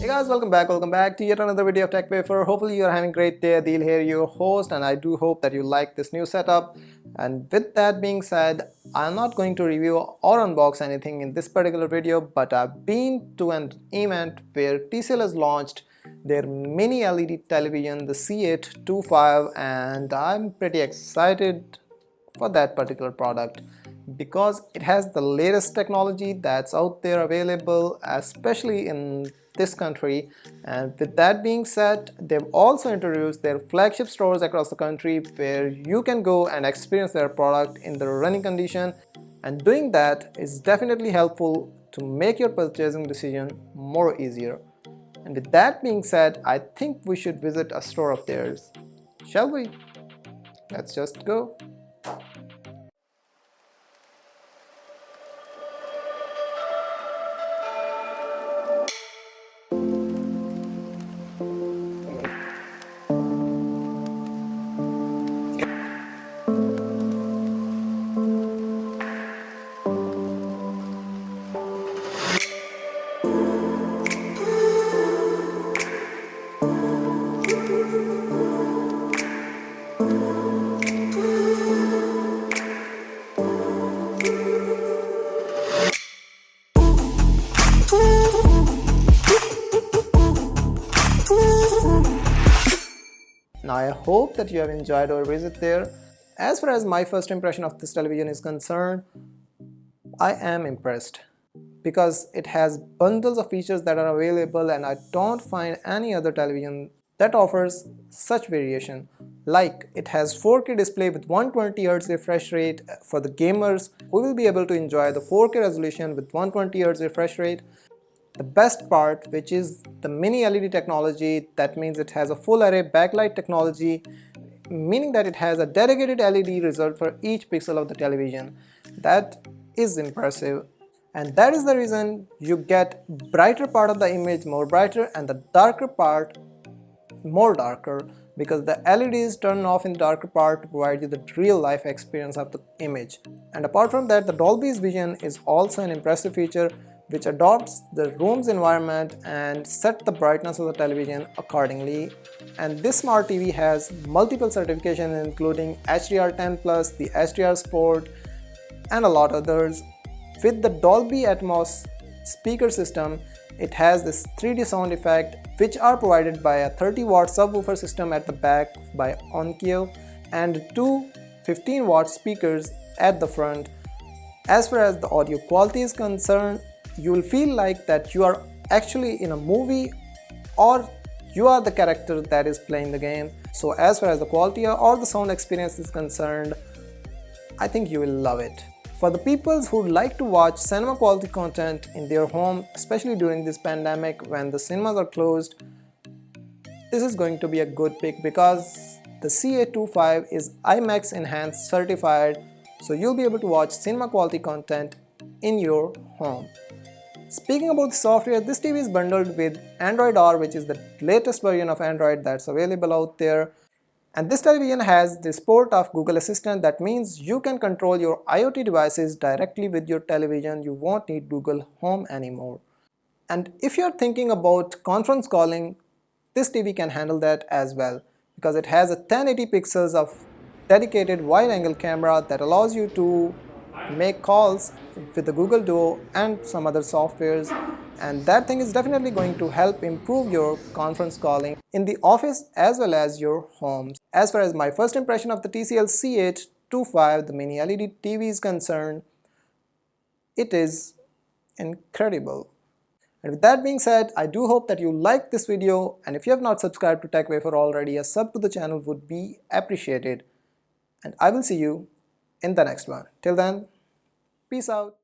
Hey guys, welcome back to yet another video of Tech Wafer. Hopefully you are having a great day. Adil here, your host, and I do hope that you like this new setup. And with that being said, I'm not going to review or unbox anything in this particular video, but I've been to an event where TCL has launched their mini LED television, the C825, and I'm pretty excited for that particular product because it has the latest technology that's out there available, especially in this country. And with that being said, they've also introduced their flagship stores across the country where you can go and experience their product in the running condition, and doing that is definitely helpful to make your purchasing decision more easier. And with that being said, I think we should visit a store of theirs. Shall we? Let's just go. Now I hope that you have enjoyed our visit there. As far as my first impression of this television is concerned, I am impressed because it has bundles of features that are available, and I don't find any other television that offers such variation. Like, it has 4K display with 120Hz refresh rate for the gamers who will be able to enjoy the 4K resolution with 120Hz refresh rate. The best part, which is the mini LED technology, that means it has a full array backlight technology, meaning that it has a dedicated LED result for each pixel of the television. That is impressive, and that is the reason you get brighter part of the image more brighter and the darker part more darker, because the LEDs turn off in the darker part to provide you the real life experience of the image. And apart from that, the DOLBY Vision is also an impressive feature which adopts the room's environment and set the brightness of the television accordingly. And this smart TV has multiple certifications including HDR10+, the HDR Sport, and a lot others. With the DOLBY ATMOS speaker system, it has this 3D sound effect which are provided by a 30-watt subwoofer system at the back by Onkyo and two 15-watt speakers at the front. As far as the audio quality is concerned, you will feel like that you are actually in a movie or you are the character that is playing the game. So as far as the quality or the sound experience is concerned, I think you will love it. For the people who like to watch cinema quality content in their home, especially during this pandemic when the cinemas are closed, this is going to be a good pick because the C825 is IMAX enhanced certified, so you'll be able to watch cinema quality content in your home. Speaking about the software, this TV is bundled with Android R, which is the latest version of Android that's available out there. And this television has the support of Google Assistant. That means you can control your IoT devices directly with your television. You won't need Google Home anymore. And if you're thinking about conference calling, this TV can handle that as well because it has a 1080 pixels of dedicated wide-angle camera that allows you to make calls with the Google Duo and some other softwares, and that thing is definitely going to help improve your conference calling in the office as well as your homes. As far as my first impression of the TCL C825, the mini LED TV is concerned, it is incredible. And with that being said, I do hope that you liked this video, and if you have not subscribed to Tech Wafer already, a sub to the channel would be appreciated. And I will see you in the next one. Till then, peace out.